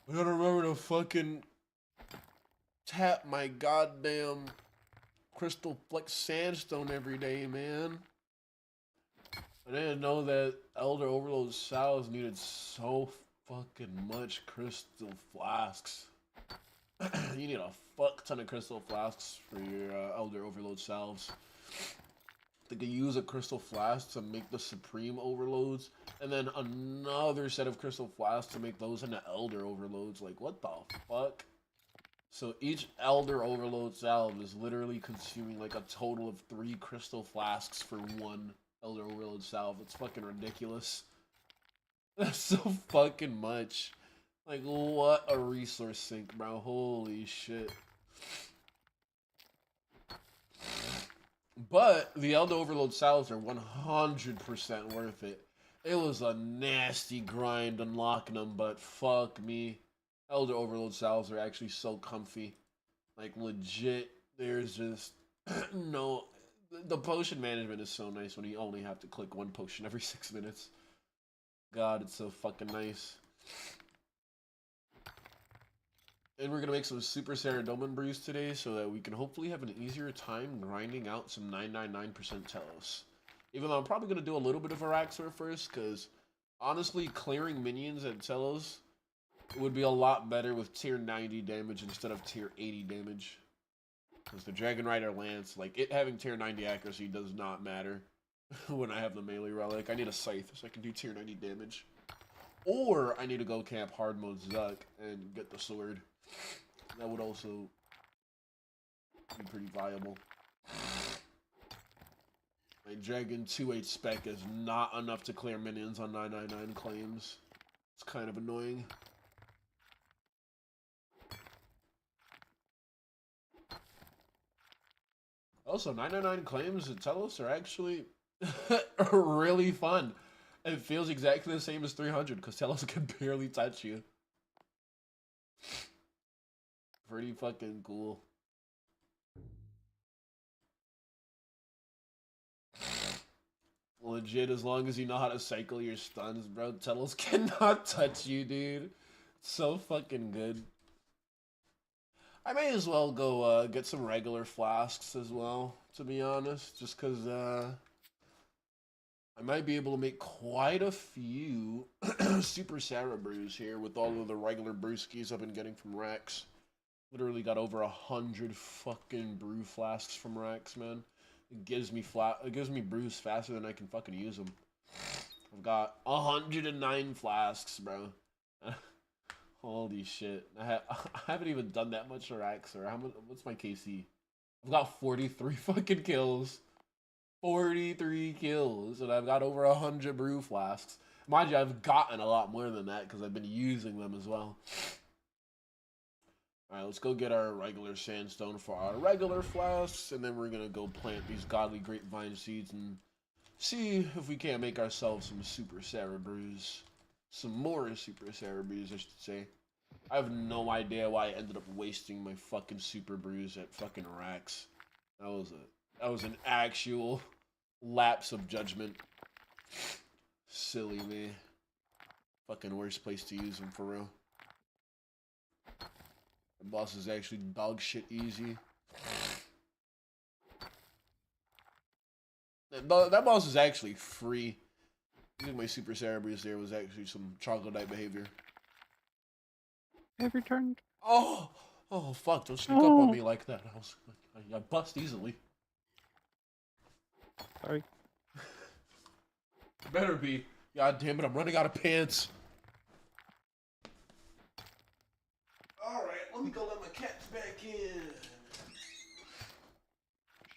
I gotta remember to fucking tap my goddamn crystal flex sandstone every day, man. I didn't know that Elder Overload Salves needed so fucking much crystal flasks. You need a fuck ton of crystal flasks for your Elder Overload Salves. They could use a crystal flask to make the Supreme Overloads, and then another set of crystal flasks to make those into Elder Overloads. Like, what the fuck? So each Elder Overload salve is literally consuming like a total of 3 crystal flasks for one Elder Overload salve. It's fucking ridiculous. That's so fucking much. Like, what a resource sink, bro. Holy shit. But the Elder Overload salves are 100% worth it. It was a nasty grind unlocking them, but fuck me. Elder Overload salves are actually so comfy. Like, legit, there's just no. The potion management is so nice when you only have to click one potion every 6 minutes. God, it's so fucking nice. And we're gonna make some Super Saradomin brews today so that we can hopefully have an easier time grinding out some 999% Telos. Even though I'm probably gonna do a little bit of Araxor first, because honestly, clearing minions at Telos would be a lot better with tier 90 damage instead of tier 80 damage. Because the Dragon Rider Lance, like, it having tier 90 accuracy does not matter when I have the melee relic. I need a Scythe so I can do tier 90 damage. Or I need to go camp hard mode Zuck and get the sword. That would also be pretty viable. My Dragon 2-8 spec is not enough to clear minions on 999 claims. It's kind of annoying. Also, 999 claims at Telos are actually really fun. It feels exactly the same as 300 because Telos can barely touch you. Pretty fucking cool. Legit, as long as you know how to cycle your stuns, bro, Telos cannot touch you, dude. It's so fucking good. I may as well go get some regular flasks as well, to be honest, just because I might be able to make quite a few Super Sarah brews here with all of the regular brewskis I've been getting from Rex. Literally got over 100 fucking brew flasks from Rex, man. It gives me brews faster than I can fucking use them. I've got 109 flasks, bro. Holy shit! I haven't even done that much Rex, or what's my KC? I've got 43 fucking kills. 43 kills, and I've got over 100 brew flasks. Mind you, I've gotten a lot more than that because I've been using them as well. Alright, let's go get our regular sandstone for our regular flasks, and then we're gonna go plant these godly grapevine seeds and see if we can't make ourselves some Super Sarah brews. Some more Super Sarah brews, I should say. I have no idea why I ended up wasting my fucking super brews at fucking Rax. That was an actual lapse of judgment. Silly me. Fucking worst place to use them for real. The boss is actually dog shit easy. That boss is actually free. Using my Super Cerebrus there was actually some troglodyte behavior. Have returned. Oh! Oh, fuck, don't sneak up on me like that. I bust easily. Sorry. Better be. God damn it, I'm running out of pants. Alright, let me go let my cats back in.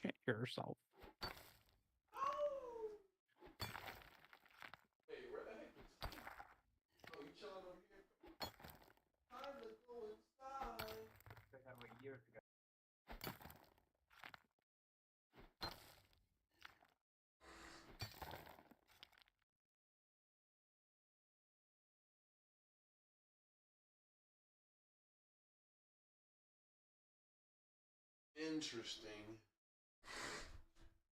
Shit yourself. Hey, where the heck is he? Oh, you chilling over here? Time to go inside. Years ago. Interesting.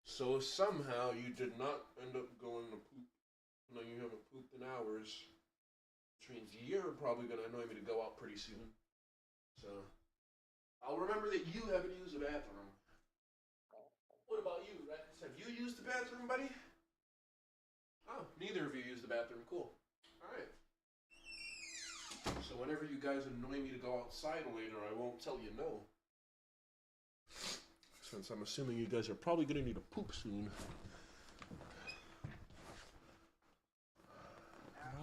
So somehow you did not end up going to poop. No, you haven't pooped in hours. means you're probably gonna annoy me to go out pretty soon. So I'll remember that you haven't used the bathroom. What about you, Rex? Have you used the bathroom, buddy? Oh, neither of you used the bathroom. Cool. Alright. So whenever you guys annoy me to go outside later, I won't tell you no. Since I'm assuming you guys are probably gonna need a poop soon.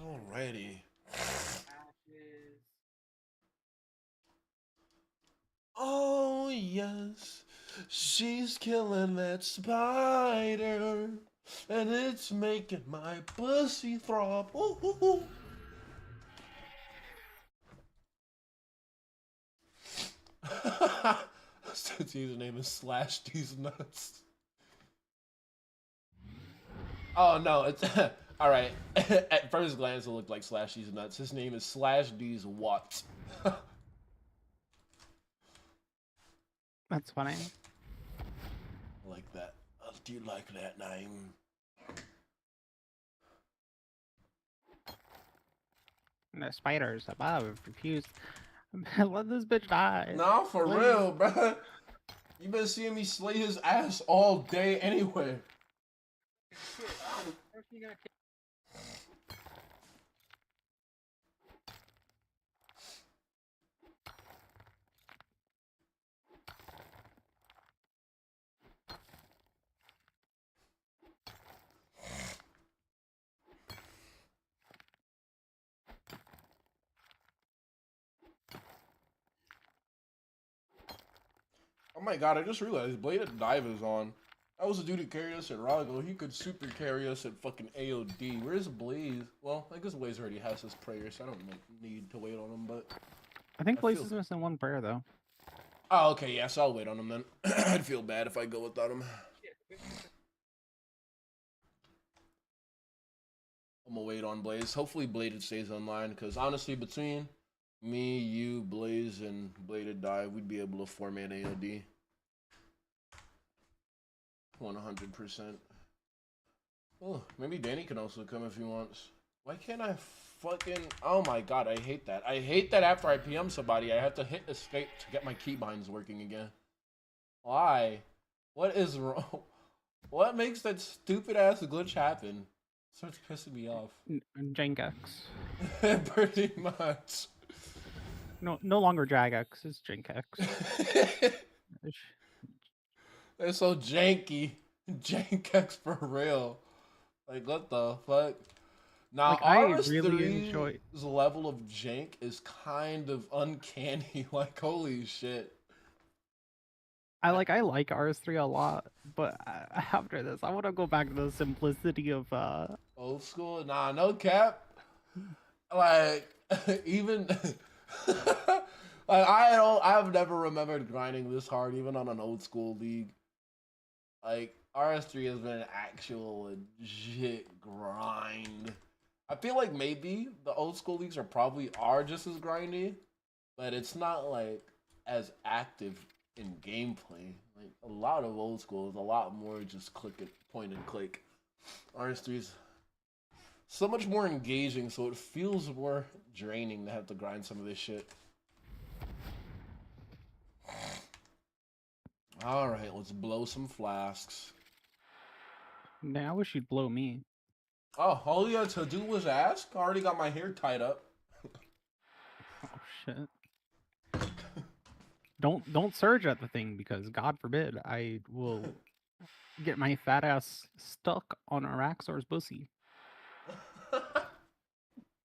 Alrighty. Oh yes, she's killing that spider, and it's making my pussy throb. Ooh, ooh, ooh. His username is slash these nuts. Oh no, it's all right. At first glance, it looked like slash these nuts. His name is slash these what? That's funny. I like that. Do you like that name? The spiders above refused. Let this bitch die. No, for Please. real, bruh. You been seeing me slay his ass all day anyway. Oh my god, I just realized Bladed Dive is on. That was a dude who carried us at Rago. He could super carry us at fucking AOD. Where's Blaze? Well, I guess Blaze already has his prayer, so I don't need to wait on him, but... I think Blaze is missing one prayer, though. Oh, okay, yeah, so I'll wait on him then. I'd feel bad if I go without him. I'm gonna wait on Blaze. Hopefully Bladed stays online, because honestly, between me, you, Blaze, and Bladed Dive, we'd be able to format AOD. 100%. Oh, maybe Danny can also come if he wants. Why can't I fucking... Oh my god, I hate that. I hate that after I PM somebody, I have to hit escape to get my keybinds working again. Why? What is wrong? What makes that stupid ass glitch happen? It starts pissing me off. Jankex. Pretty much. No longer Jagex, it's Jankex. It's so janky. Jankex for real. Like, what the fuck? Now, like, I RS3's really enjoy level of jank is kind of uncanny. Like, holy shit. I like RS3 a lot, but after this, I want to go back to the simplicity of Old school? Nah, no cap. Like, even... like, I've never remembered grinding this hard, even on an old school league. Like, RS3 has been an actual legit grind. I feel like maybe the old school leagues are just as grindy, but it's not like as active in gameplay. Like a lot of old school is a lot more just point and click. RS3 is so much more engaging, so it feels more draining to have to grind some of this shit. All right, let's blow some flasks. Man, I wish you'd blow me. Oh, all you had to do was ask? I already got my hair tied up. Oh shit. Don't surge at the thing, because God forbid I will get my fat ass stuck on Araxor's pussy.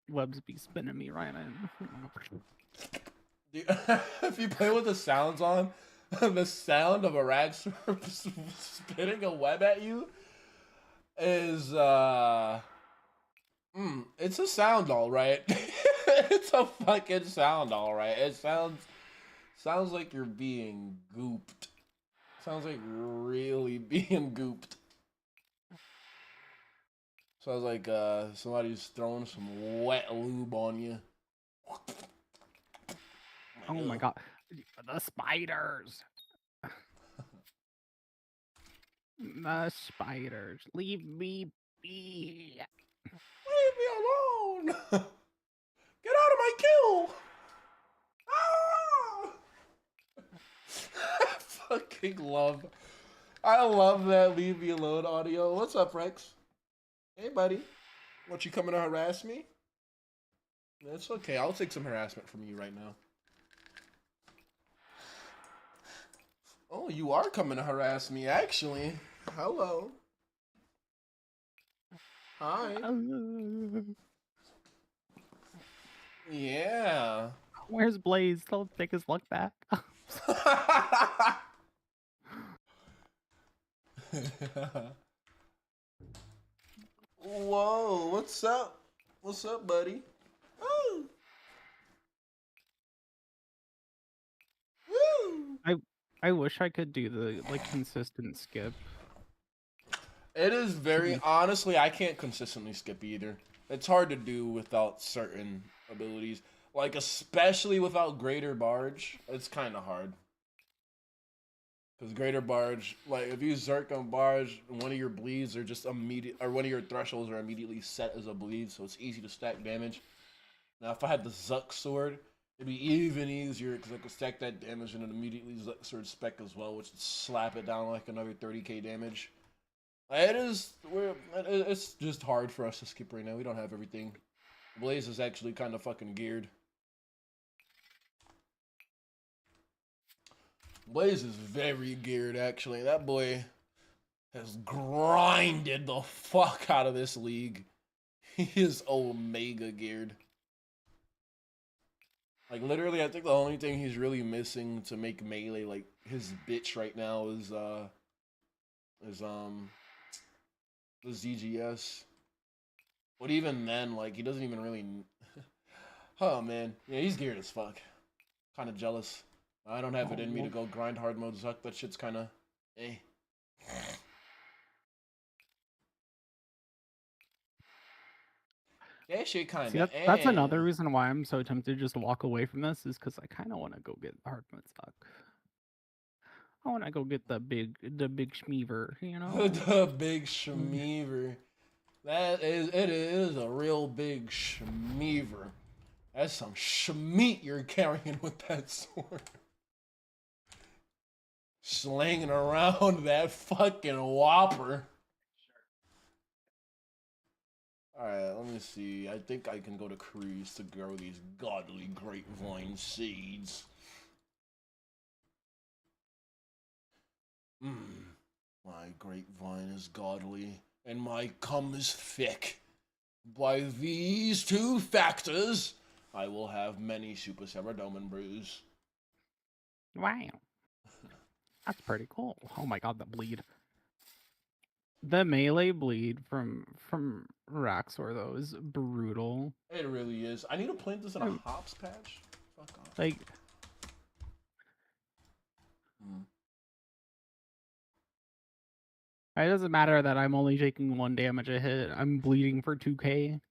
Webs be spinning me right in. If you play with the sounds on, the sound of a Araxor spitting a web at you is it's a sound, all right. It's a fucking sound, all right. It sounds like you're being gooped. Sounds like you're really being gooped. Sounds like somebody's throwing some wet lube on you. Oh my god, the spiders! The spiders, leave me be. Leave me alone. Get out of my kill! Ah! I love that leave me alone audio. What's up, Rex? Hey, buddy. What, you coming to harass me? It's okay. I'll take some harassment from you right now. Oh, you are coming to harass me, actually. Hello. Hi. Yeah. Where's Blaze? Tell him to take his luck back. Whoa, what's up? What's up, buddy? Oh. Woo. I wish I could do the like consistent skip. It is very honestly, I can't consistently skip either. It's hard to do without certain abilities. Like especially without Greater Barge, it's kind of hard. Because Greater Barge, like if you Zerk on Barge, one of your bleeds are just immediate, or one of your thresholds are immediately set as a bleed, so it's easy to stack damage. Now, if I had the Zuck Sword, it'd be even easier because I could stack that damage and then immediately Zuck Sword spec as well, which would slap it down like another 30k damage. It's just hard for us to skip right now. We don't have everything. Blaze is actually kind of fucking geared. Blaze is very geared, actually. That boy has grinded the fuck out of this league. He is omega geared. Like, literally, I think the only thing he's really missing to make melee, like, his bitch right now is the ZGS. But even then, like, he doesn't even really... Oh, man. Yeah, he's geared as fuck. Kind of jealous. I don't have it in me to go grind hard mode Zuck. That shit's kind of... eh. That shit kind of... See, that's another reason why I'm so tempted to just walk away from this, is because I kind of want to go get hard mode Zuck. I want to go get the big schmeaver, you know? The big schmeaver. It is a real big schmeaver. That's some schmeat you're carrying with that sword. Slinging around that fucking whopper. Alright, let me see. I think I can go to Crease to grow these godly grapevine seeds. My grapevine is godly, and my cum is thick. By these two factors, I will have many Super Saradomin brews. Wow. That's pretty cool. Oh my god, the bleed. The melee bleed from Raxor, though, is brutal. It really is. I need to plant this in a hops patch. Fuck off. Like... It doesn't matter that I'm only taking 1 damage a hit. I'm bleeding for 2k.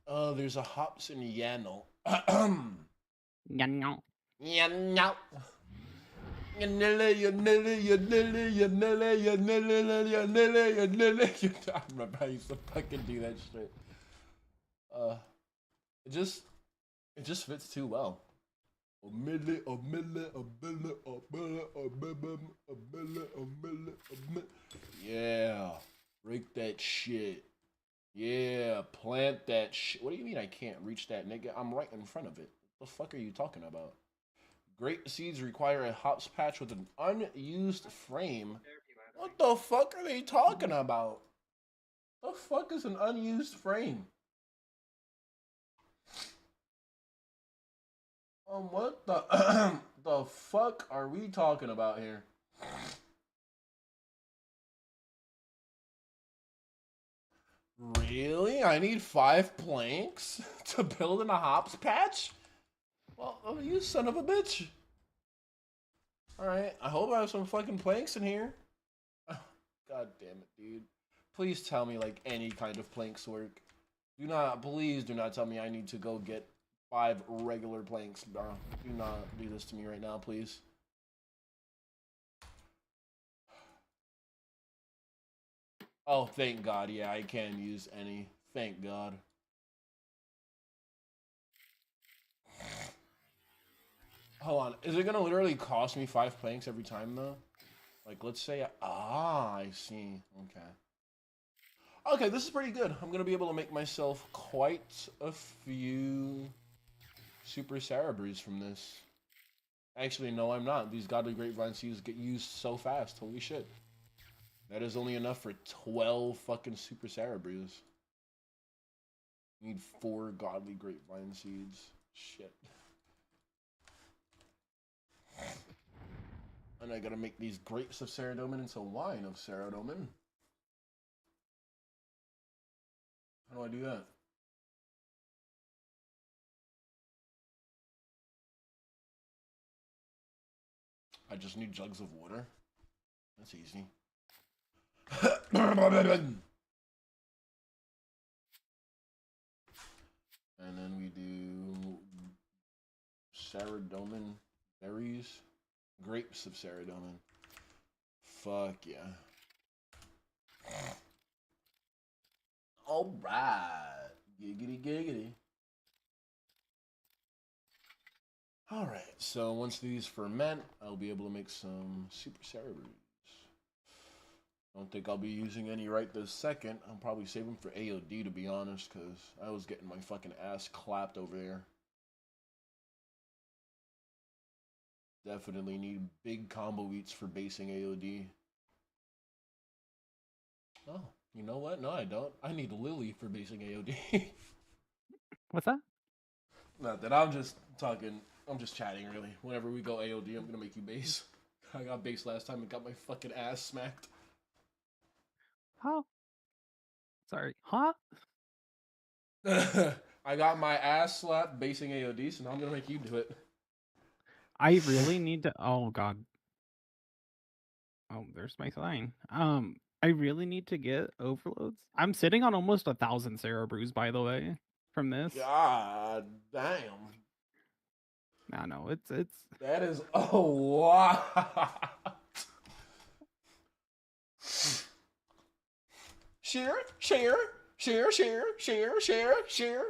There's a hops in Yano. Yano. Yano. I'm remember I used to fucking do that shit. It just fits too well. Yeah, break that shit. Yeah, plant that shit. What do you mean I can't reach that, nigga? I'm right in front of it. What the fuck are you talking about? Great seeds require a hops patch with an unused frame. What the fuck are they talking about? The fuck is an unused frame? What the the fuck are we talking about here? Really? I need 5 planks to build in a hops patch? Well, you son of a bitch. Alright, I hope I have some fucking planks in here. God damn it, dude. Please tell me, like, any kind of planks work. Please do not tell me I need to go get 5 regular planks, bro. Do not do this to me right now, please. Oh, thank God. Yeah, I can use any. Thank God. Hold on. Is it gonna literally cost me 5 planks every time though? Like, let's say. I see. Okay. Okay, this is pretty good. I'm gonna be able to make myself quite a few super Cerebrews from this. Actually, no, I'm not. These godly grapevine seeds get used so fast. Holy shit. That is only enough for 12 fucking super Cerebrews. Need 4 godly grapevine seeds. Shit. And I gotta make these grapes of Ceradomin into wine of Ceradomin. How do I do that? I just need jugs of water. That's easy. And then we do Ceradomin berries. Grapes of Ceradomin. Fuck yeah. Alright. Giggity giggity. Alright, so once these ferment, I'll be able to make some super Cerebrews. Don't think I'll be using any right this second. I'll probably save them for AOD, to be honest, because I was getting my fucking ass clapped over there. Definitely need big combo eats for basing AOD. Oh, you know what? No, I don't. I need Lily for basing AOD. What's that? Not that I'm just talking. I'm just chatting, really. Whenever we go AOD, I'm gonna make you base. I got base last time and got my fucking ass smacked. Huh? Sorry. Huh? I got my ass slapped basing AOD, so now I'm gonna make you do it. I really need to. Oh God. Oh, there's my sign. I really need to get overloads. I'm sitting on almost 1,000 Cerebrews, by the way, from this. God damn. I know it's. That is a lot. Share.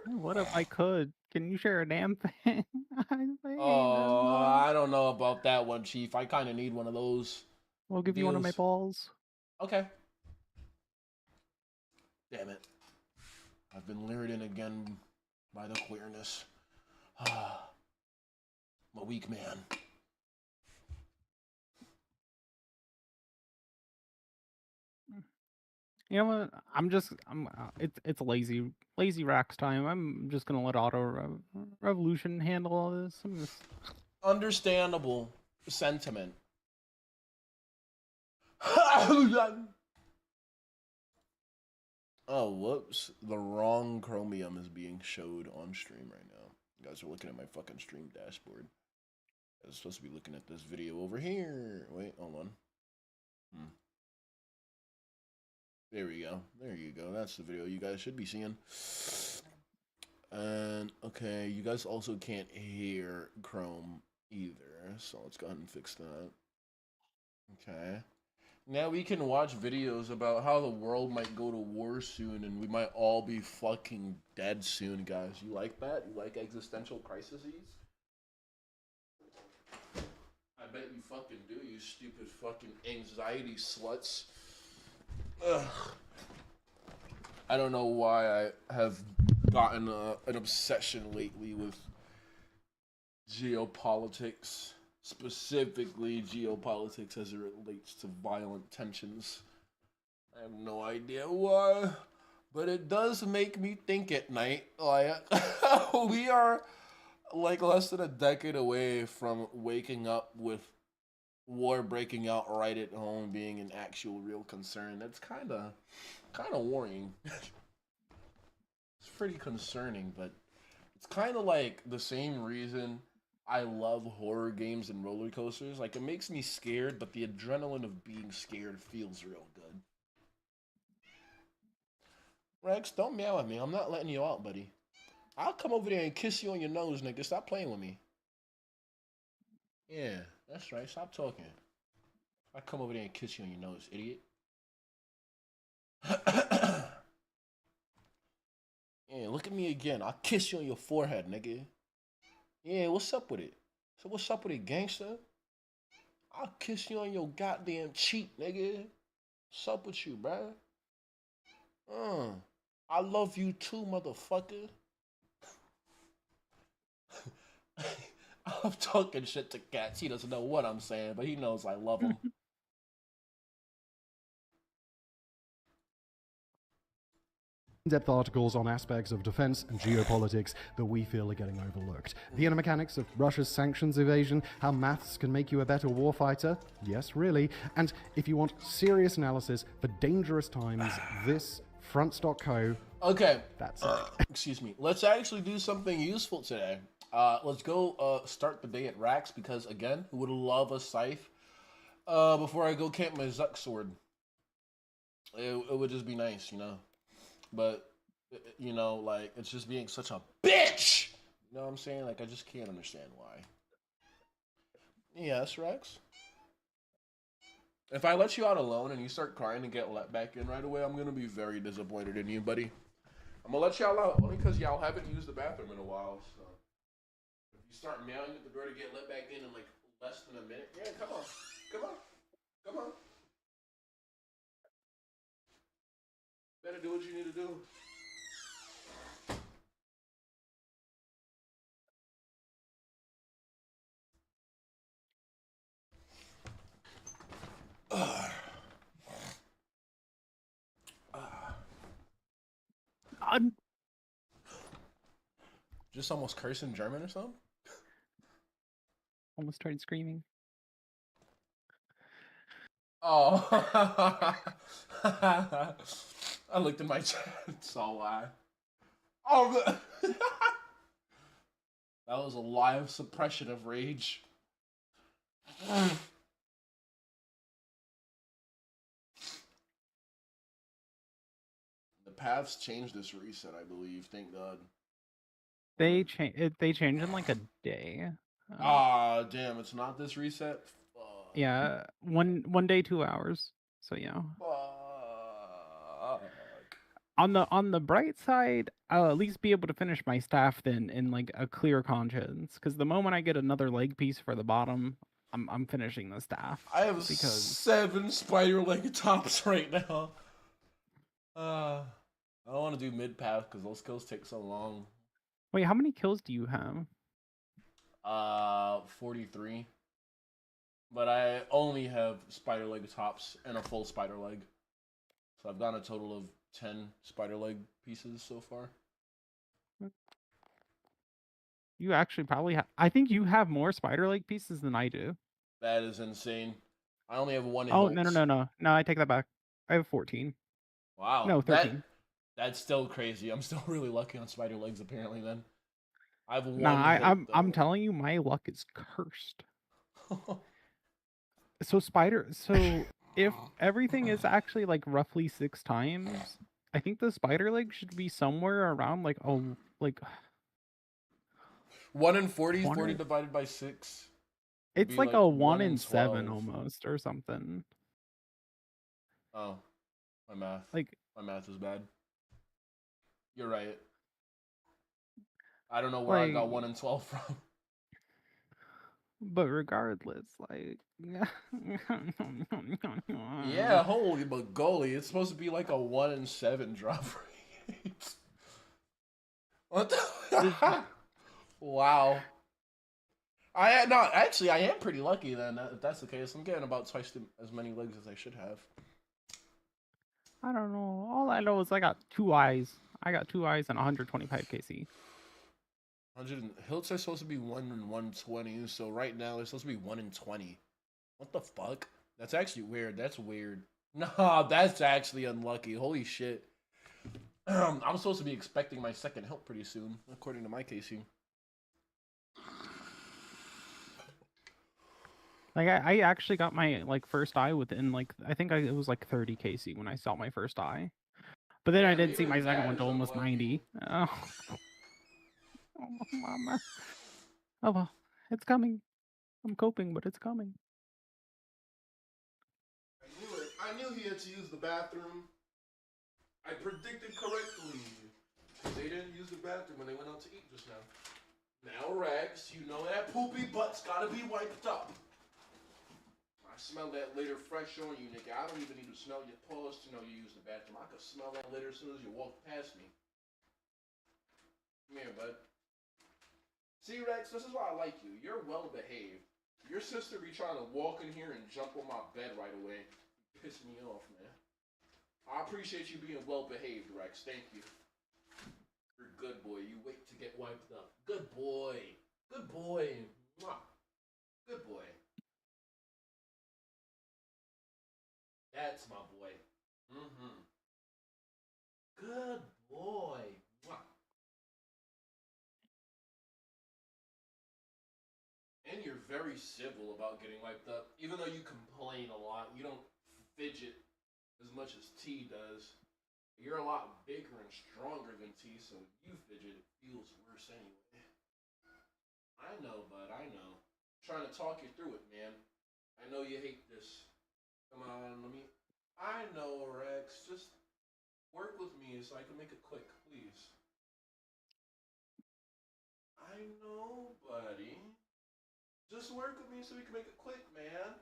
What if I could? Can you share a damn thing? Oh, I don't know about that one, Chief. I kind of need one of those. I'll give you one of my deals. balls. Okay. Damn it. I've been lured in again by the queerness. I'm a weak man. You know what? It's lazy racks time. I'm just gonna let revolution handle all this. I'm just Understandable sentiment. Oh, whoops. The wrong Chromium is being showed on stream right now. You guys are looking at my fucking stream dashboard. I was supposed to be looking at this video over here. Wait, hold on. There we go. There you go. That's the video you guys should be seeing. And, okay, you guys also can't hear Chrome either. So let's go ahead and fix that. Okay. Now we can watch videos about how the world might go to war soon and we might all be fucking dead soon, guys. You like that? You like existential crises? I bet you fucking do, you stupid fucking anxiety sluts. Ugh. I don't know why I have gotten an obsession lately with geopolitics. Specifically geopolitics as it relates to violent tensions. I have no idea why, but it does make me think at night. Like, we are like less than a decade away from waking up with war breaking out right at home being an actual real concern. That's kind of worrying. It's pretty concerning, but it's kind of like the same reason I love horror games and roller coasters. Like, it makes me scared, but the adrenaline of being scared feels real good. Rex, don't meow at me. I'm not letting you out, buddy. I'll come over there and kiss you on your nose, nigga. Stop playing with me. Yeah, that's right. Stop talking. I come over there and kiss you on your nose, idiot. Yeah, look at me again. I'll kiss you on your forehead, nigga. Yeah, what's up with it? So what's up with it, gangster? I'll kiss you on your goddamn cheek, nigga. What's up with you, bruh? Uh, I love you too, motherfucker. I'm talking shit to cats. He doesn't know what I'm saying, but he knows I love him. In-depth articles on aspects of defense and geopolitics that we feel are getting overlooked. The inner mechanics of Russia's sanctions evasion, how maths can make you a better warfighter, yes, really, and if you want serious analysis for dangerous times, this fronts.co. Okay. That's it. Excuse me. Let's actually do something useful today. Let's go start the day at Rax because, again, who would love a scythe before I go camp my Zuck sword? It would just be nice, you know? But, you know, like, it's just being such a bitch! You know what I'm saying? Like, I just can't understand why. Yes, Rex? If I let you out alone and you start crying and get let back in right away, I'm going to be very disappointed in you, buddy. I'm going to let y'all out only because y'all haven't used the bathroom in a while, so. If you start meowing at the door to get let back in like, less than a minute, yeah, come on. Come on. Come on. Better do what you need to do. Just almost cursing German or something? Almost started screaming. Oh. I looked in my chat and saw why. Oh, that was a live suppression of rage. The paths changed this reset, I believe. Thank God. They change in like a day. Damn! It's not this reset. Fuck. Yeah, one day, 2 hours. So yeah. Fuck. On the bright side, I'll at least be able to finish my staff then in like a clear conscience. Because the moment I get another leg piece for the bottom, I'm finishing the staff. I have 7 spider leg tops right now. I don't want to do mid path because those kills take so long. Wait, how many kills do you have? 43. But I only have spider leg tops and a full spider leg. So I've gotten a total of 10 spider leg pieces so far. You actually probably have. I think you have more spider leg pieces than I do. That is insane. I only have 1 Oh, hilts. no, I take that back. I have 14. Wow. No, 13. That's still crazy. I'm still really lucky on spider legs apparently then. I have 1 Nah, hilt, I'm telling you, my luck is cursed. So if everything is actually like roughly 6 times, I think the spider leg should be somewhere around like 1 in 40, 40 divided by 6. It's like a 1 in 7 almost or something. Oh, my math is bad. You're right. I don't know where I got 1 in 12 from. But regardless, like yeah, holy but goalie, it's supposed to be like a 1 in 7 drop rate. What the? Wow. I am pretty lucky then. If that's the case, I'm getting about twice as many legs as I should have. I don't know. All I know is I got 2 eyes. I got 2 eyes and 125 KC. 100 hilts are supposed to be 1 in 120, so right now it's supposed to be 1 in 20. What the fuck? That's actually weird. That's weird. Nah, that's actually unlucky. Holy shit. I'm supposed to be expecting my second hilt pretty soon, according to my KC. Like I actually got my like first eye within like I think it was like 30 KC when I saw my first eye. But then I did see my second one to almost 90. Oh, mama. Oh well, it's coming. I'm coping, but it's coming. I knew it. I knew he had to use the bathroom. I predicted correctly. They didn't use the bathroom when they went out to eat just now. Now, Rex, you know that poopy butt's gotta be wiped up. I smell that litter fresh on you, nigga. I don't even need to smell your paws to know you use the bathroom. I could smell that litter as soon as you walk past me. Come here, bud. See, Rex, this is why I like you. You're well behaved. Your sister be trying to walk in here and jump on my bed right away. Piss me off, man. I appreciate you being well behaved, Rex. Thank you. You're a good boy. You wait to get wiped up. Good boy. Good boy. Mwah. Good boy. That's my boy. Mm-hmm. Good boy. Mwah. And you're very civil about getting wiped up. Even though you complain a lot, you don't fidget as much as T does. You're a lot bigger and stronger than T, so if you fidget, it feels worse anyway. I know, bud, I know. I'm trying to talk you through it, man. I know you hate this. Come on, let me... I know, Rex. Just work with me so I can make it quick, please. I know, buddy. Just work with me so we can make it quick, man.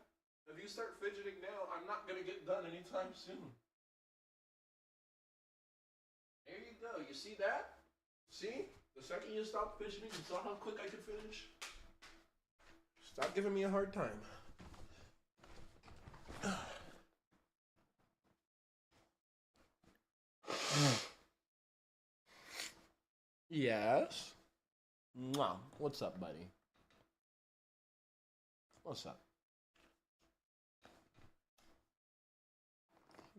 If you start fidgeting now, I'm not gonna get done anytime soon. There you go. You see that? See? The second you stop fidgeting, you saw how quick I could finish? Stop giving me a hard time. Yes? Mwah. What's up, buddy? What's up?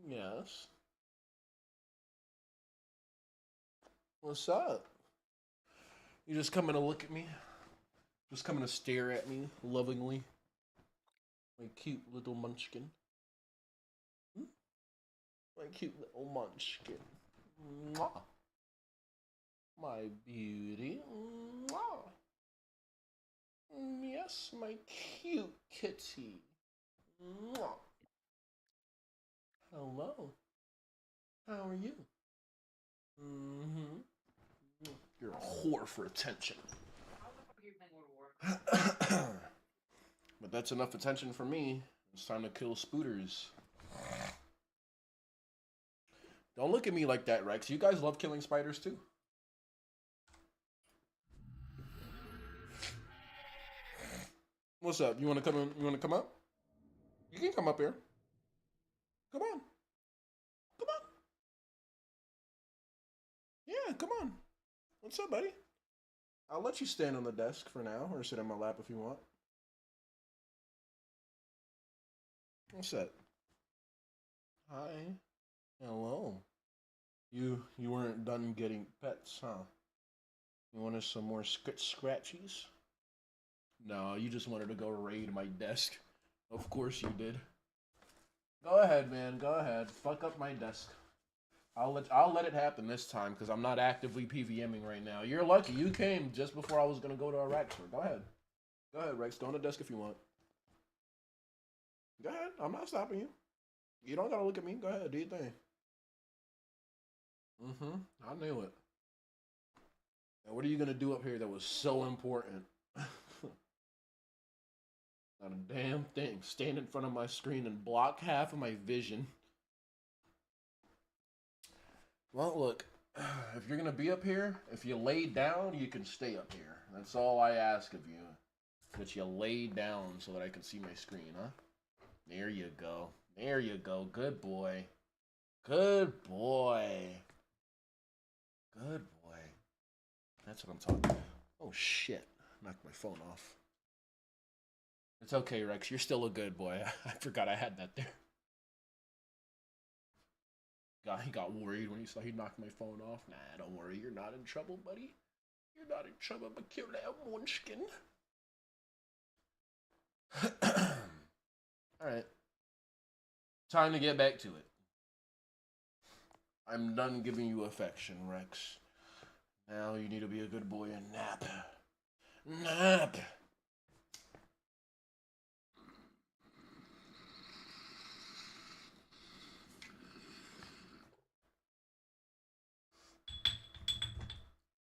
Yes? What's up? You just coming to look at me? Just coming to stare at me lovingly? My cute little munchkin. Hmm? My cute little munchkin. Mwah. My beauty. Mwah. Yes, my cute kitty. Mwah. Hello. How are you? Mm-hmm. You're a whore for attention. But that's enough attention for me. It's time to kill spooters. Don't look at me like that, Rex. You guys love killing spiders too. What's up? You want to come in? You want to come up? You can come up here. Come on. Come on. Yeah, come on. What's up, buddy? I'll let you stand on the desk for now, or sit on my lap if you want. What's that? Hi. Hello. You weren't done getting pets, huh? You wanted some more scratchies? No, you just wanted to go raid my desk. Of course you did. Go ahead, man. Go ahead. Fuck up my desk. I'll let it happen this time because I'm not actively PvMing right now. You're lucky. You came just before I was gonna go to RS3. Go ahead. Go ahead, Rex. Go on the desk if you want. Go ahead. I'm not stopping you. You don't gotta look at me. Go ahead. Do your thing. I knew it. Now, what are you gonna do up here that was so important? Not a damn thing. Stand in front of my screen and block half of my vision. Well, look, if you're gonna be up here, if you lay down, you can stay up here. That's all I ask of you. That you lay down so that I can see my screen, huh? There you go. There you go. Good boy. Good boy. Good boy. That's what I'm talking about. Oh, shit. Knocked my phone off. It's okay, Rex. You're still a good boy. I forgot I had that there. He got worried when he saw he knocked my phone off. Nah, don't worry. You're not in trouble, buddy. You're not in trouble, but kill that munchkin. Alright. Time to get back to it. I'm done giving you affection, Rex. Now you need to be a good boy and nap. Nap!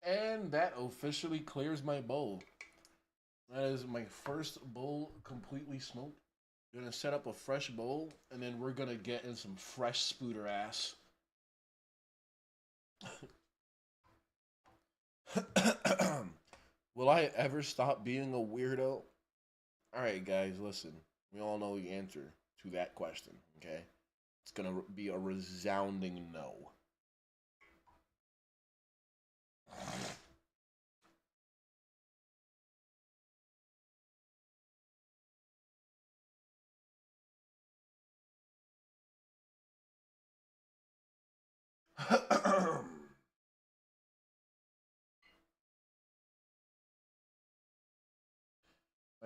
And that officially clears my bowl. That is my first bowl completely smoked. Gonna set up a fresh bowl, and then we're gonna get in some fresh spooter ass. Will I ever stop being a weirdo? Alright, guys, listen. We all know the answer to that question, okay? It's gonna be a resounding no.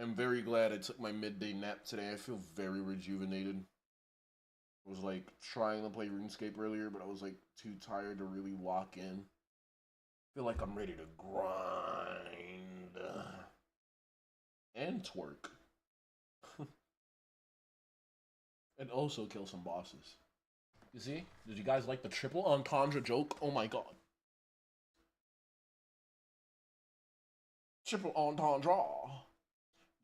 I'm very glad I took my midday nap today. I feel very rejuvenated. I was like trying to play RuneScape earlier, but I was like too tired to really lock in. I feel like I'm ready to grind and twerk. And also kill some bosses. You see? Did you guys like the triple entendre joke? Oh my god. Triple entendre.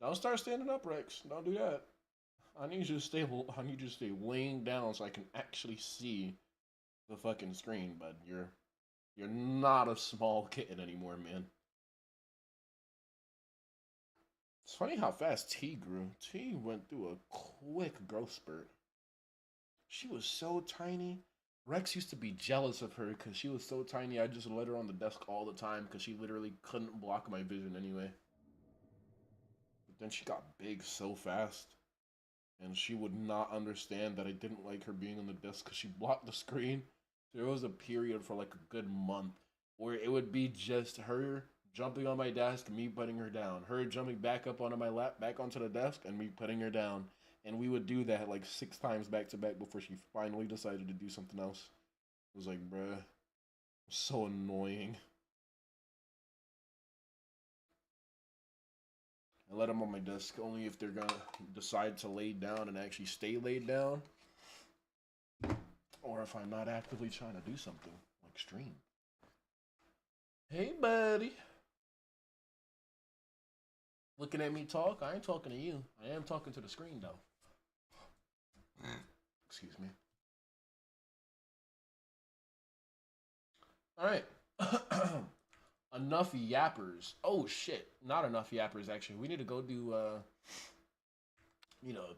Don't start standing up, Rex. Don't do that. I need you to stay. I need you to stay laying down so I can actually see the fucking screen. But you're not a small kitten anymore, man. It's funny how fast T grew. T went through a quick growth spurt. She was so tiny. Rex used to be jealous of her because she was so tiny. I just let her on the desk all the time because she literally couldn't block my vision anyway. But then she got big so fast. And she would not understand that I didn't like her being on the desk because she blocked the screen. There was a period for like a good month where it would be just her jumping on my desk, me putting her down, her jumping back up onto my lap, back onto the desk, and me putting her down. And we would do that like 6 times back to back before she finally decided to do something else. It was like, bruh, so annoying. I let them on my desk only if they're gonna decide to lay down and actually stay laid down. Or if I'm not actively trying to do something, like stream. Hey, buddy. Looking at me talk? I ain't talking to you. I am talking to the screen, though. Excuse me. Alright. Enough yappers. Oh, shit. Not enough yappers, actually. We need to go do,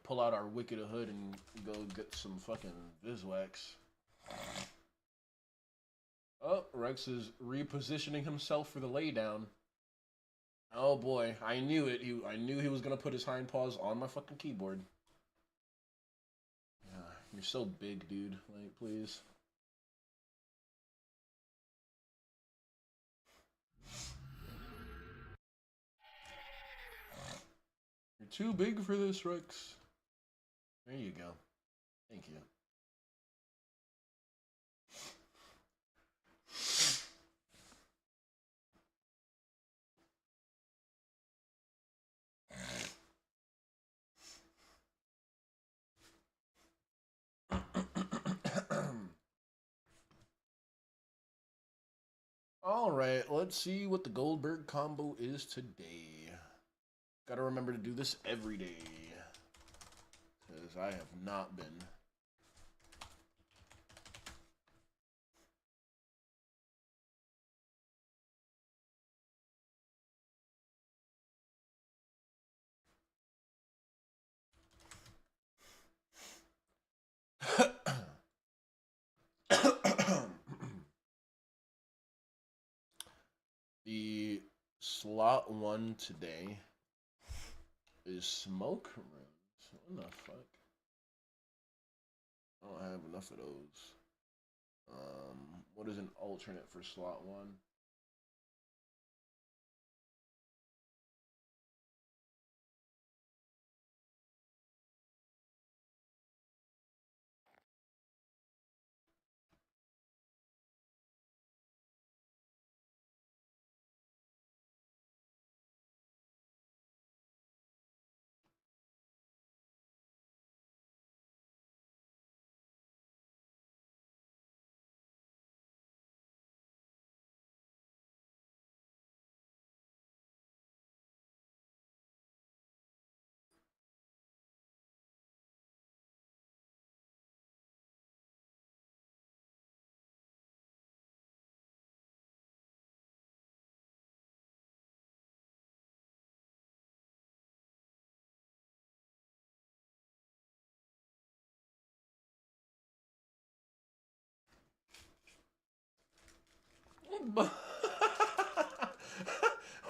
pull out our Wicked Hood and go get some fucking Viswax. Oh, Rex is repositioning himself for the laydown. Oh boy, I knew it. I knew he was gonna put his hind paws on my fucking keyboard. Yeah, you're so big, dude. Like, please. You're too big for this, Rex. There you go. Thank you. Alright, let's see what the Goldberg combo is today. Gotta remember to do this every day. Because I have not been. The slot 1 today is smoke runes. What the fuck? I don't have enough of those. What is an alternate for slot 1?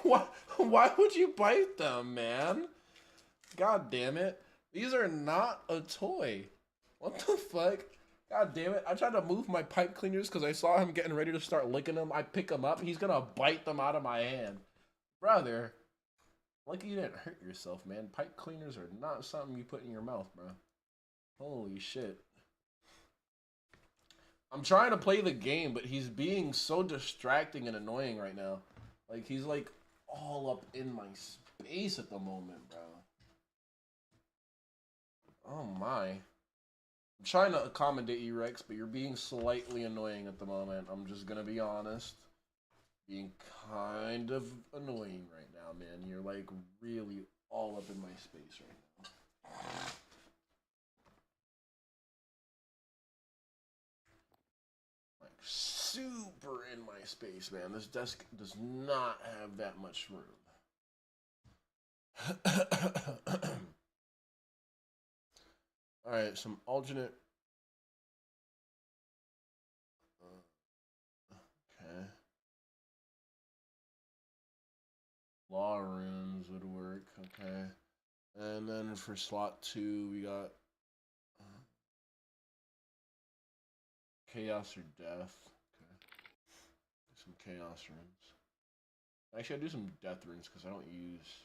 why, why would you bite them, man? God damn it. These are not a toy. What the fuck? God damn it. I tried to move my pipe cleaners because I saw him getting ready to start licking them. I pick them up. He's going to bite them out of my hand. Brother, lucky you didn't hurt yourself, man. Pipe cleaners are not something you put in your mouth, bro. Holy shit. I'm trying to play the game, but he's being so distracting and annoying right now. Like, he's like all up in my space at the moment, bro. Oh my. I'm trying to accommodate you, Rex, but you're being slightly annoying at the moment. I'm just gonna be honest. Being kind of annoying right now, man. You're like really all up in my space right now. Like super in my space, man. This desk does not have that much room. Alright, some alternate. Okay. Law rooms would work, okay. And then for slot 2, we got chaos or death. Okay. Some chaos rooms. Actually, I do some death rooms because I don't use.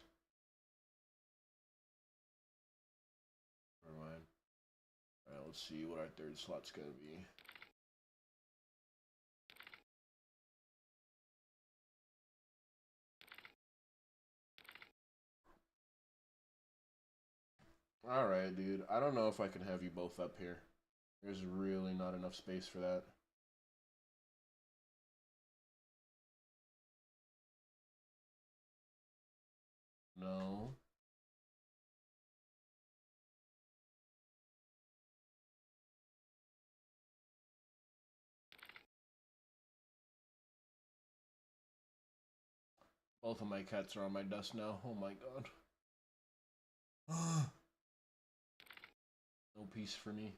Never mind. Alright, let's see what our third slot's gonna be. Alright, dude. I don't know if I can have you both up here. There's really not enough space for that. No. Both of my cats are on my desk now. Oh my god. No peace for me.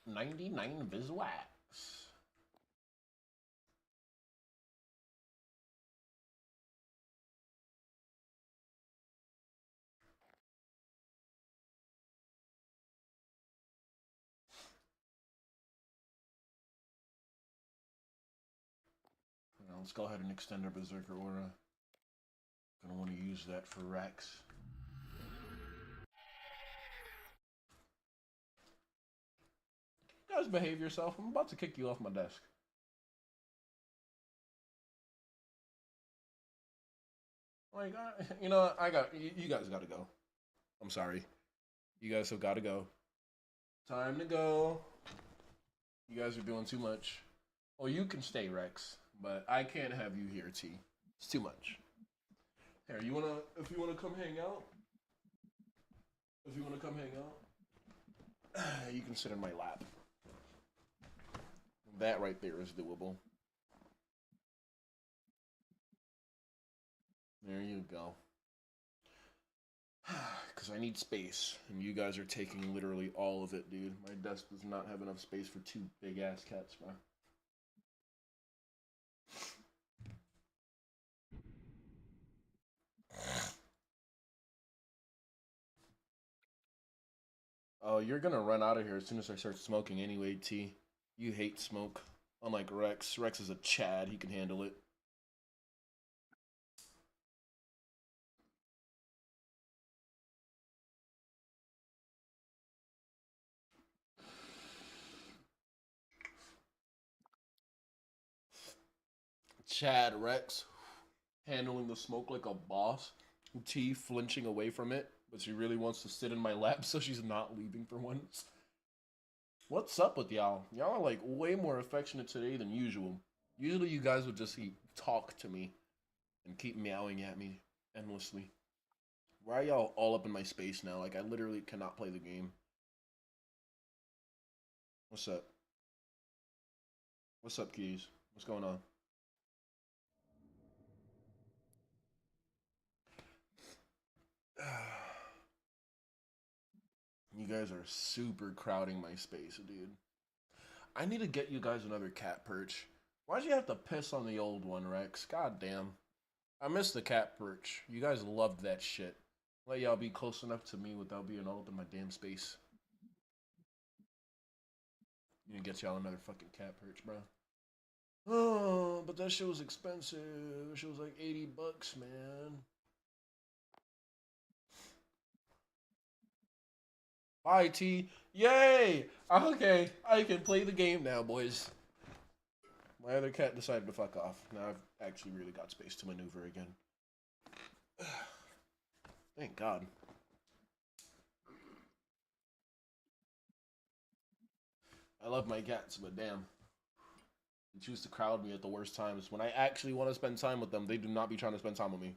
$99 Viswax. Now let's go ahead and extend our Berserker Aura. Gonna want to use that for Rex. You guys behave yourself. I'm about to kick you off my desk. Like, you know, you guys gotta go. I'm sorry. You guys have gotta go. Time to go. You guys are doing too much. Well, you can stay, Rex, but I can't have you here, T. It's too much. Here, if you wanna come hang out, you can sit in my lap. That right there is doable. There you go. Because I need space, and you guys are taking literally all of it, dude. My desk does not have enough space for 2 big-ass cats, bro. Oh, you're gonna run out of here as soon as I start smoking anyway, T. You hate smoke. Unlike Rex. Rex is a Chad. He can handle it. Chad Rex handling the smoke like a boss. T flinching away from it, but she really wants to sit in my lap, so she's not leaving for once. What's up with y'all? Y'all are like way more affectionate today than usual. Usually you guys would just talk to me and keep meowing at me endlessly. Why are y'all all up in my space now? Like, I literally cannot play the game. What's up? What's up, Keys? What's going on? You You guys are super crowding my space, dude. I need to get you guys another cat perch. Why'd you have to piss on the old one, Rex? God damn. I miss the cat perch. You guys loved that shit. Let y'all be close enough to me without being all up in my damn space. You can get y'all another fucking cat perch, bro. Oh, but that shit was expensive. That shit was like $80, man. Bye, T. Yay! Okay, I can play the game now, boys. My other cat decided to fuck off. Now I've actually really got space to maneuver again. Thank God. I love my cats, but damn. They choose to crowd me at the worst times. When I actually want to spend time with them, they do not be trying to spend time with me.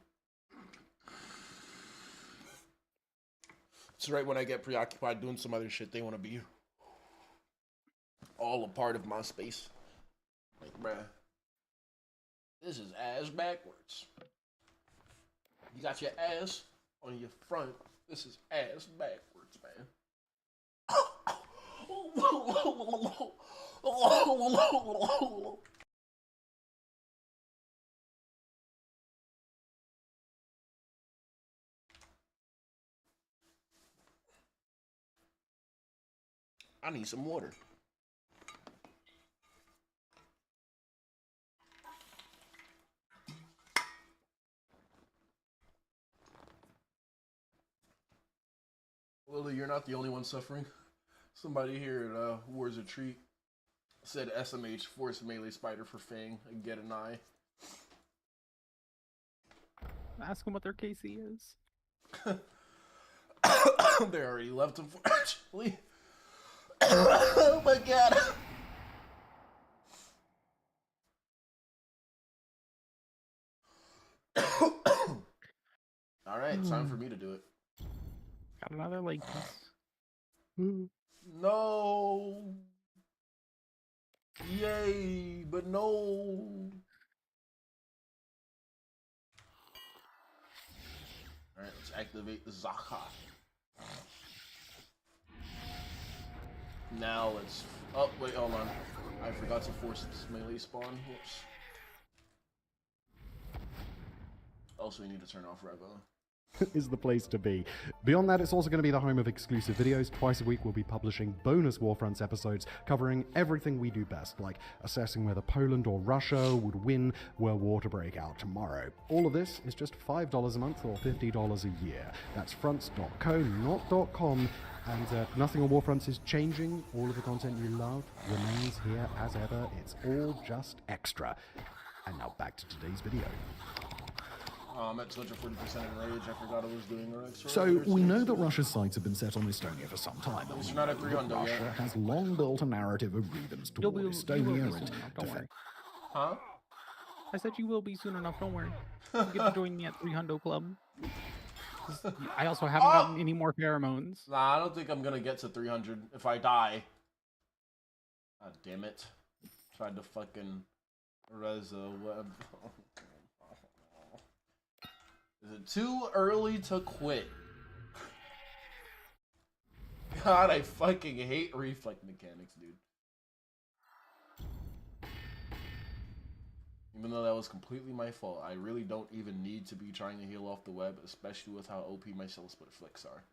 It's right when I get preoccupied doing some other shit, they want to be all a part of my space. Like, bruh, this is ass backwards. You got your ass on your front. This is ass backwards, man. I need some water. Lily, you're not the only one suffering. Somebody here at War's a Treat said SMH force melee spider for Fang and get an eye. Ask them what their KC is. They already left, unfortunately. Oh my God. All right, time for me to do it. Got another leg piece. No. Yay, but no. Alright, let's activate the Zaka. Now let's... Oh, wait, hold on. I forgot to force this melee spawn. Whoops. Also, we need to turn off Revo. Is the place to be. Beyond that, it's also going to be the home of exclusive videos. Twice a week, we'll be publishing bonus Warfronts episodes covering everything we do best, like assessing whether Poland or Russia would win were war to break out tomorrow. All of this is just $5 a month or $50 a year. That's fronts.co, not .com. And nothing on Warfronts is changing. All of the content you love remains here as ever. It's all just extra. And now back to today's video. I'm at such a 40% enrage, I forgot I was doing RS3. So, we know that Russia's sights have been set on Estonia for some time. You're not at 300 yet. Russia has long built a narrative of grievance toward Estonia and don't worry. Huh? I said you will be soon enough, don't worry. You get to join me at 300 Club. I also haven't gotten any more pheromones. Nah, I don't think I'm gonna get to 300 if I die. God damn it. Tried to fucking res a web. Is it too early to quit? God, I fucking hate reflect mechanics, dude. Even though that was completely my fault, I really don't even need to be trying to heal off the web, especially with how OP my cell split flicks are.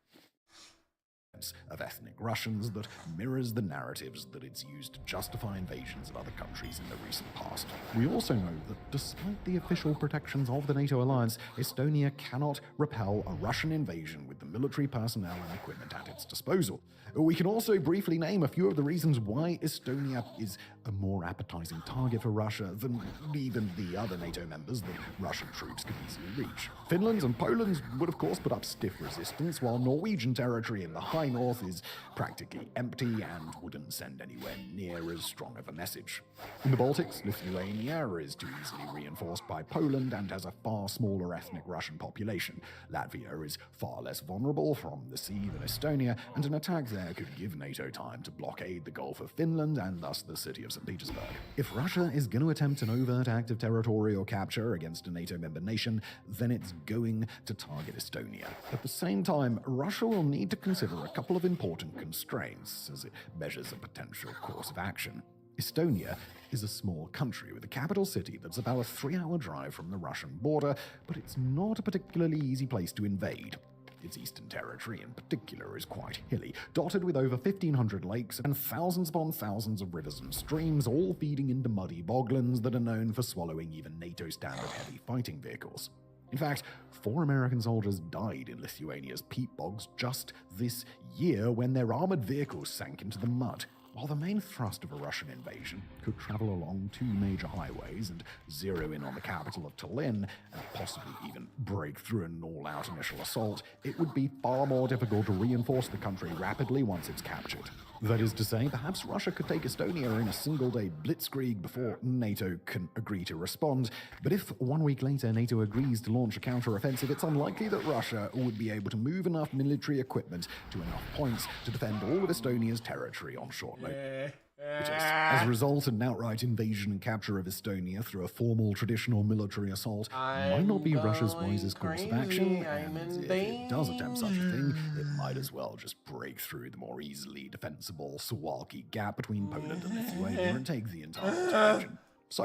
Of ethnic Russians that mirrors the narratives that it's used to justify invasions of other countries in the recent past. We also know that despite the official protections of the NATO alliance, Estonia cannot repel a Russian invasion with the military personnel and equipment at its disposal. We can also briefly name a few of the reasons why Estonia is a more appetizing target for Russia than even the other NATO members that Russian troops could easily reach. Finland and Poland would of course put up stiff resistance, while Norwegian territory in the high north is practically empty and wouldn't send anywhere near as strong of a message. In the Baltics, Lithuania is too easily reinforced by Poland and has a far smaller ethnic Russian population. Latvia is far less vulnerable from the sea than Estonia, and an attack there could give NATO time to blockade the Gulf of Finland and thus the city of St. St. Petersburg. If Russia is going to attempt an overt act of territorial capture against a NATO member nation, then it's going to target Estonia. At the same time, Russia will need to consider a couple of important constraints as it measures a potential course of action. Estonia is a small country with a capital city that's about a 3-hour drive from the Russian border, but it's not a particularly easy place to invade. Its eastern territory in particular is quite hilly, dotted with over 1,500 lakes and thousands upon thousands of rivers and streams, all feeding into muddy boglands that are known for swallowing even NATO standard heavy fighting vehicles. In fact, 4 American soldiers died in Lithuania's peat bogs just this year when their armored vehicles sank into the mud. While the main thrust of a Russian invasion could travel along 2 major highways and zero in on the capital of Tallinn, and possibly even break through an all-out initial assault, it would be far more difficult to reinforce the country rapidly once it's captured. That is to say, perhaps Russia could take Estonia in a single-day blitzkrieg before NATO can agree to respond, but if 1 week later NATO agrees to launch a counter-offensive, it's unlikely that Russia would be able to move enough military equipment to enough points to defend all of Estonia's territory on short notice. As a result, an outright invasion and capture of Estonia through a formal traditional military assault might not be Russia's wisest course of action, and if it does attempt such a thing, it might as well just break through the more easily defensible Suwalki gap between Poland and Lithuania and take the entire region. So,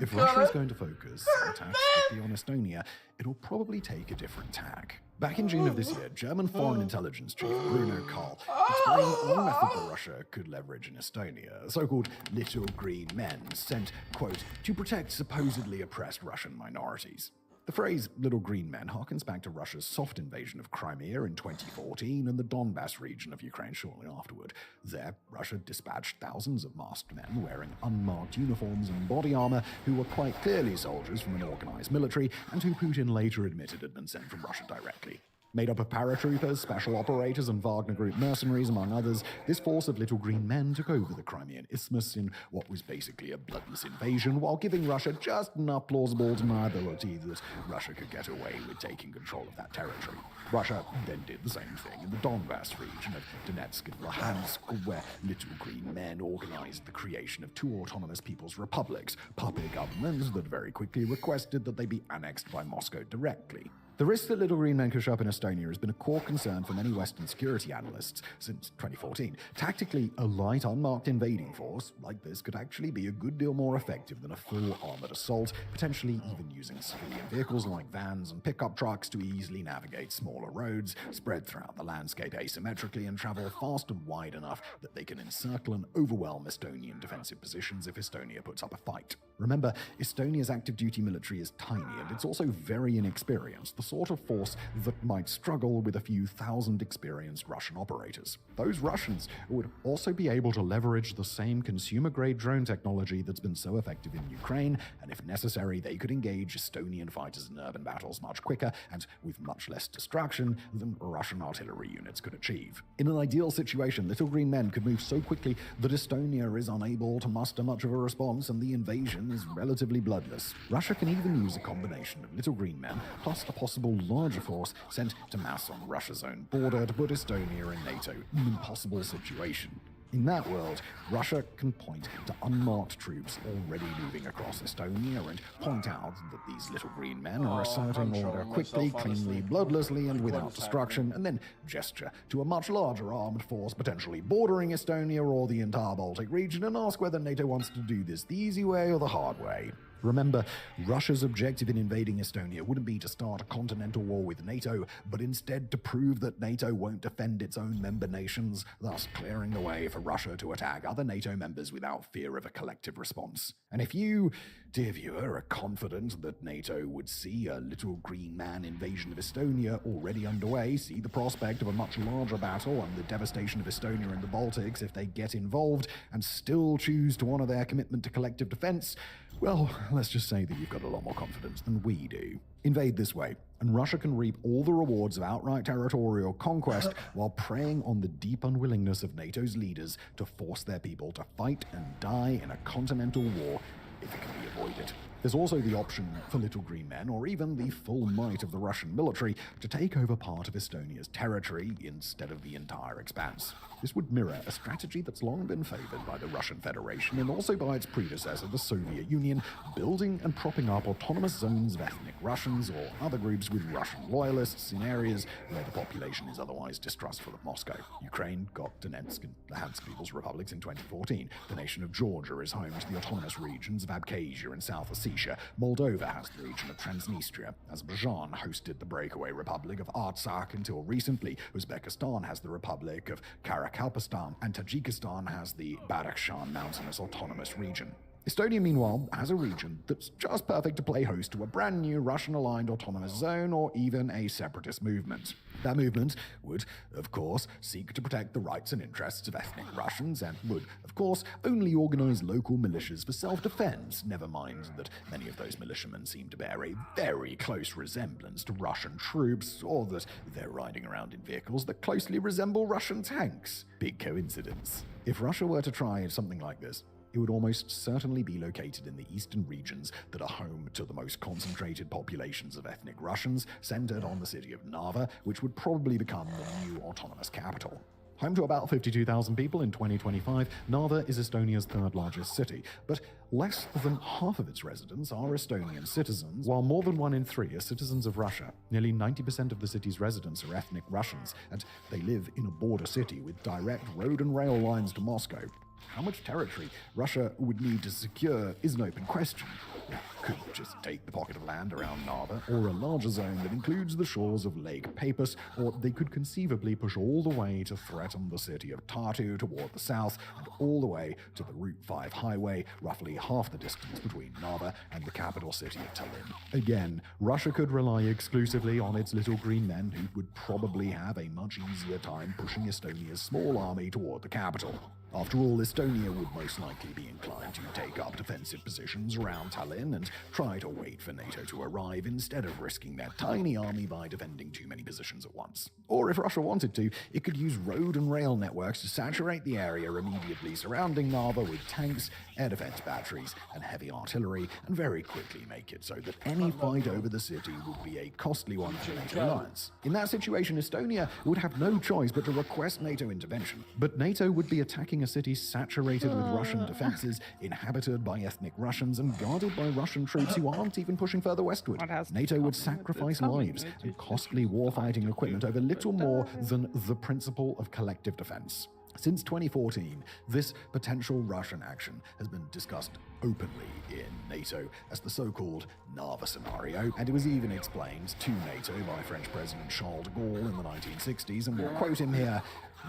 if Russia is going to focus attacks strictly on Estonia, it'll probably take a different tack. Back in June of this year, German Foreign Intelligence Chief Bruno Karl explained one method that Russia could leverage in Estonia, so-called little green men sent, quote, to protect supposedly oppressed Russian minorities. The phrase little green men harkens back to Russia's soft invasion of Crimea in 2014 and the Donbass region of Ukraine shortly afterward. There, Russia dispatched thousands of masked men wearing unmarked uniforms and body armor who were quite clearly soldiers from an organized military and who Putin later admitted had been sent from Russia directly. Made up of paratroopers, special operators, and Wagner Group mercenaries, among others, this force of little green men took over the Crimean Isthmus in what was basically a bloodless invasion, while giving Russia just enough plausible deniability that Russia could get away with taking control of that territory. Russia then did the same thing in the Donbass region of Donetsk and Luhansk, where little green men organized the creation of 2 autonomous people's republics, puppet governments that very quickly requested that they be annexed by Moscow directly. The risk that little green men could show up in Estonia has been a core concern for many Western security analysts since 2014. Tactically, a light, unmarked invading force like this could actually be a good deal more effective than a full armored assault, potentially even using civilian vehicles like vans and pickup trucks to easily navigate smaller roads, spread throughout the landscape asymmetrically, and travel fast and wide enough that they can encircle and overwhelm Estonian defensive positions if Estonia puts up a fight. Remember, Estonia's active duty military is tiny and it's also very inexperienced, the sort of force that might struggle with a few thousand experienced Russian operators. Those Russians would also be able to leverage the same consumer-grade drone technology that's been so effective in Ukraine, and if necessary, they could engage Estonian fighters in urban battles much quicker and with much less destruction than Russian artillery units could achieve. In an ideal situation, little green men could move so quickly that Estonia is unable to muster much of a response and the invasion is relatively bloodless. Russia can even use a combination of little green men plus a possible larger force sent to mass on Russia's own border to put Estonia and NATO in an impossible situation. In that world, Russia can point to unmarked troops already moving across Estonia and point out that these little green men are asserting order quickly, cleanly, bloodlessly, and without destruction, and then gesture to a much larger armed force potentially bordering Estonia or the entire Baltic region and ask whether NATO wants to do this the easy way or the hard way. Remember, Russia's objective in invading Estonia wouldn't be to start a continental war with NATO, but instead to prove that NATO won't defend its own member nations, thus clearing the way for Russia to attack other NATO members without fear of a collective response. And if you, dear viewer, are confident that NATO would see a little green man invasion of Estonia already underway, see the prospect of a much larger battle and the devastation of Estonia and the Baltics if they get involved, and still choose to honor their commitment to collective defense, well, let's just say that you've got a lot more confidence than we do. Invade this way, and Russia can reap all the rewards of outright territorial conquest while preying on the deep unwillingness of NATO's leaders to force their people to fight and die in a continental war if it can be avoided. There's also the option for little green men, or even the full might of the Russian military, to take over part of Estonia's territory instead of the entire expanse. This would mirror a strategy that's long been favored by the Russian Federation and also by its predecessor, the Soviet Union, building and propping up autonomous zones of ethnic Russians or other groups with Russian loyalists in areas where the population is otherwise distrustful of Moscow. Ukraine got Donetsk and Luhansk People's Republics in 2014. The nation of Georgia is home to the autonomous regions of Abkhazia and South Ossetia. Moldova has the region of Transnistria. Azerbaijan hosted the breakaway Republic of Artsakh until recently. Uzbekistan has the Republic of Karakalpastan, and Tajikistan has the Badakhshan Mountainous Autonomous Region. Estonia, meanwhile, has a region that's just perfect to play host to a brand new Russian-aligned autonomous zone or even a separatist movement. That movement would, of course, seek to protect the rights and interests of ethnic Russians and would, of course, only organize local militias for self-defense, never mind that many of those militiamen seem to bear a very close resemblance to Russian troops, or that they're riding around in vehicles that closely resemble Russian tanks. Big coincidence. If Russia were to try something like this, it would almost certainly be located in the eastern regions that are home to the most concentrated populations of ethnic Russians, centered on the city of Narva, which would probably become the new autonomous capital. Home to about 52,000 people in 2025, Narva is Estonia's third largest city, but less than half of its residents are Estonian citizens, while more than 1 in 3 are citizens of Russia. Nearly 90% of the city's residents are ethnic Russians, and they live in a border city with direct road and rail lines to Moscow. How much territory Russia would need to secure is an open question. It could just take the pocket of land around Narva, or a larger zone that includes the shores of Lake Peipus, or they could conceivably push all the way to threaten the city of Tartu toward the south, and all the way to the Route 5 highway, roughly half the distance between Narva and the capital city of Tallinn. Again, Russia could rely exclusively on its little green men, who would probably have a much easier time pushing Estonia's small army toward the capital. After all, Estonia would most likely be inclined to take up defensive positions around Tallinn and try to wait for NATO to arrive instead of risking their tiny army by defending too many positions at once. Or if Russia wanted to, it could use road and rail networks to saturate the area immediately surrounding Narva with tanks, air defense batteries, and heavy artillery, and very quickly make it so that any fight over the city would be a costly one for NATO alliance. In that situation, Estonia would have no choice but to request NATO intervention. But NATO would be attacking a city saturated with Russian defenses, inhabited by ethnic Russians, and guarded by Russian troops who aren't even pushing further westward. NATO would sacrifice lives and costly warfighting equipment over little more than the principle of collective defense. Since 2014, this potential Russian action has been discussed openly in NATO as the so-called Narva scenario, and it was even explained to NATO by French President Charles de Gaulle in the 1960s, and we'll quote him here: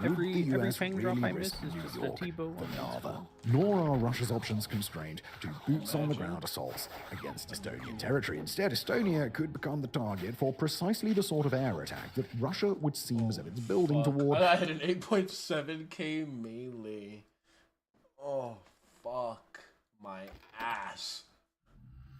Every the US fang drop really I miss risk is New just a York T-bow for on Narva? Nor are Russia's options constrained to boots-on-the-ground assaults against Estonian territory. Instead, Estonia could become the target for precisely the sort of air attack that Russia would seem as if it's building toward. I had an 8.7k melee. Oh, fuck my ass.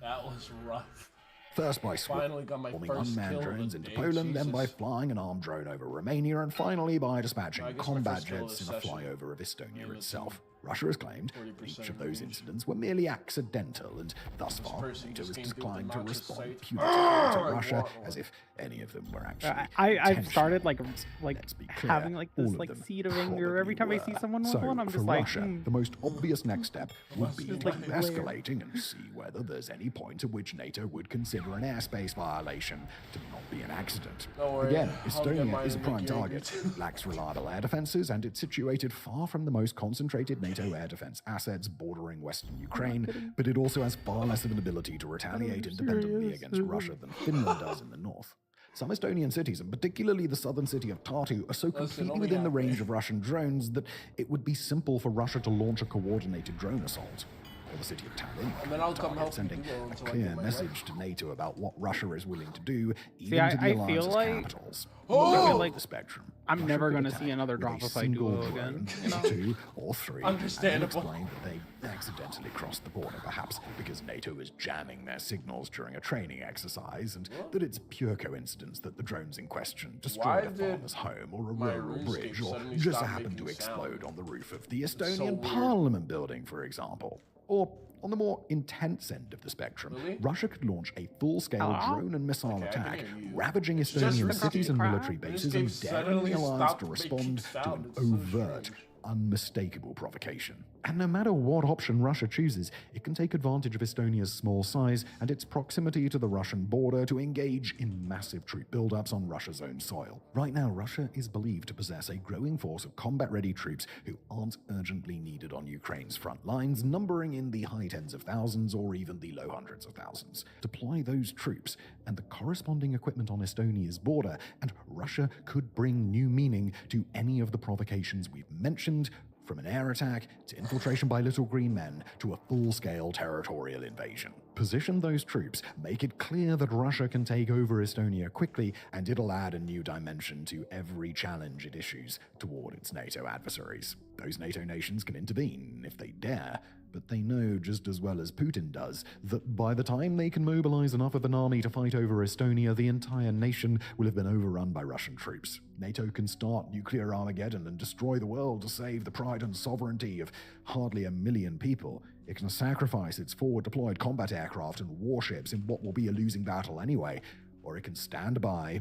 That was rough. First by Finally got my swarming first unmanned kill of the drones into day, Poland, then by Jesus. flying an armed drone over Romania, and finally by dispatching I guess my combat first kill of jets the in a session. flyover of Estonia Yeah, itself. Russia has claimed that 40% each of those range. incidents were merely accidental, and thus far, person NATO just has came through declined the to noxious respond sight. punitively to I Russia, want as one. if any of them were actually I've started intentional. like Let's be clear, having like all this of like them seed of anger every probably time I see were. someone with So, one. I'm for just like, Russia, the most obvious next step would be Just to like keep glare. escalating and see whether there's any point at which NATO would consider an airspace violation to not be an accident. Don't worry, Again, I'll get Estonia mine is a and prime make you angry target. too. It lacks reliable air defenses, and it's situated far from the most concentrated NATO air defense assets bordering western Ukraine, but it also has far less of an ability to retaliate independently against Russia than Finland does in the north. Some Estonian cities, and particularly the southern city of Tartu, are so completely only within the halfway. range of Russian drones that it would be simple for Russia to launch a coordinated drone assault. Or the city of Tallinn, And then I'll come target, help you sending do it a until I clear get my message to NATO about what Russia is willing to do, even See, to the I alliance's feel like- capitals. Oh! Over I feel like the spectrum, I'm Russia never could gonna attack see another with drop a if I single duo drone, again, you know? 2 or 3, Understandable. and explain that they accidentally crossed the border, perhaps because NATO is jamming their signals during a training exercise, and that it's pure coincidence that the drones in question Why destroyed a did farmer's home or a my rural RuneScape bridge, or suddenly just stop happened to making explode sound? on the roof of the so Estonian weird. Parliament building, for example. Or, on the more intense end of the spectrum, Really? Russia could launch a full-scale Hello? drone and missile Okay, I can attack, hear you. ravaging It's just Estonian risky. cities and Crap. military This bases game and daring suddenly the alliance stopped to making respond to sound. an It's so overt, strange. unmistakable provocation. And no matter what option Russia chooses, it can take advantage of Estonia's small size and its proximity to the Russian border to engage in massive troop buildups on Russia's own soil. Right now, Russia is believed to possess a growing force of combat-ready troops who aren't urgently needed on Ukraine's front lines, numbering in the high tens of thousands or even the low hundreds of thousands. Deploy those troops and the corresponding equipment on Estonia's border, and Russia could bring new meaning to any of the provocations we've mentioned, from an air attack to infiltration by little green men to a full-scale territorial invasion. Position those troops, make it clear that Russia can take over Estonia quickly, and it'll add a new dimension to every challenge it issues toward its NATO adversaries. Those NATO nations can intervene if they dare, but they know just as well as Putin does that by the time they can mobilize enough of an army to fight over Estonia, the entire nation will have been overrun by Russian troops. NATO can start nuclear Armageddon and destroy the world to save the pride and sovereignty of hardly 1 million people. It can sacrifice its forward-deployed combat aircraft and warships in what will be a losing battle anyway, or it can stand by,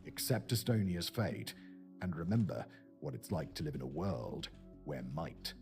accept Estonia's fate, and remember what it's like to live in a world where might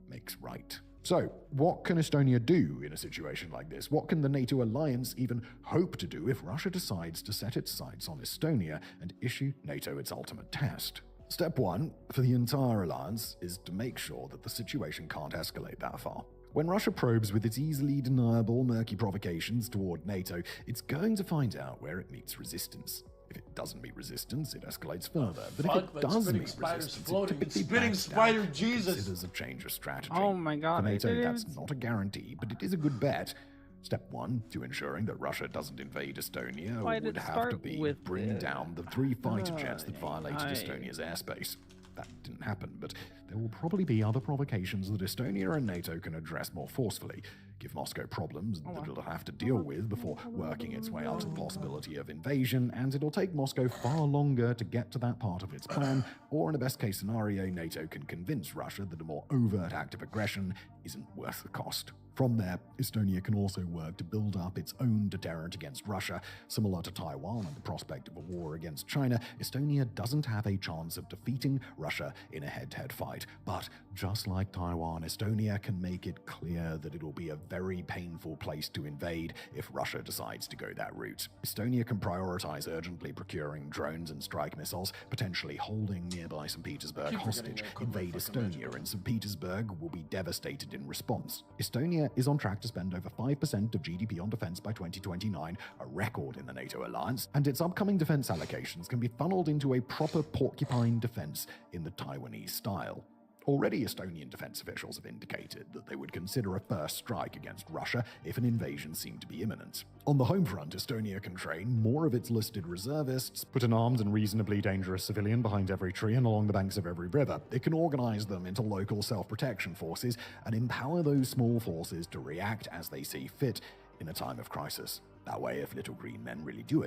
makes right. So, what can Estonia do in a situation like this? What can the NATO alliance even hope to do if Russia decides to set its sights on Estonia and issue NATO its ultimate test? Step 1 for the entire alliance is to make sure that the situation can't escalate that far. When Russia probes with its easily deniable, murky provocations toward NATO, it's going to find out where it meets resistance. If it doesn't meet resistance, it escalates further. But if Fuck, it that does spitting meet spider's resistance, floating. it It's typically spitting backs down spider and Jesus. considers a change of strategy. Oh my god. For NATO, it that's is- not a guarantee, but it is a good bet. Step 1 to ensuring that Russia doesn't invade Estonia Why did would it have to start be with bring this? down the 3 fighter jets that violated I- Estonia's airspace. That didn't happen, but there will probably be other provocations that Estonia and NATO can address more forcefully, give Moscow problems that it'll have to deal with before working its way up to the possibility of invasion, and it'll take Moscow far longer to get to that part of its plan, or in a best-case scenario, NATO can convince Russia that a more overt act of aggression isn't worth the cost. From there, Estonia can also work to build up its own deterrent against Russia. Similar to Taiwan and the prospect of a war against China, Estonia doesn't have a chance of defeating Russia in a head-to-head fight. But just like Taiwan, Estonia can make it clear that it'll be a very painful place to invade if Russia decides to go that route. Estonia can prioritize urgently procuring drones and strike missiles, potentially holding nearby St. Petersburg Keep forgetting hostage, that could invade be fucking magical. Estonia, and St. Petersburg will be devastated in response. Estonia is on track to spend over 5% of GDP on defense by 2029, a record in the NATO alliance, and its upcoming defense allocations can be funneled into a proper porcupine defense in the Taiwanese style. Already, Estonian defense officials have indicated that they would consider a first strike against Russia if an invasion seemed to be imminent. On the home front, Estonia can train more of its listed reservists, put an armed and reasonably dangerous civilian behind every tree and along the banks of every river. It can organize them into local self-protection forces and empower those small forces to react as they see fit in a time of crisis. That way, if little green men really do it,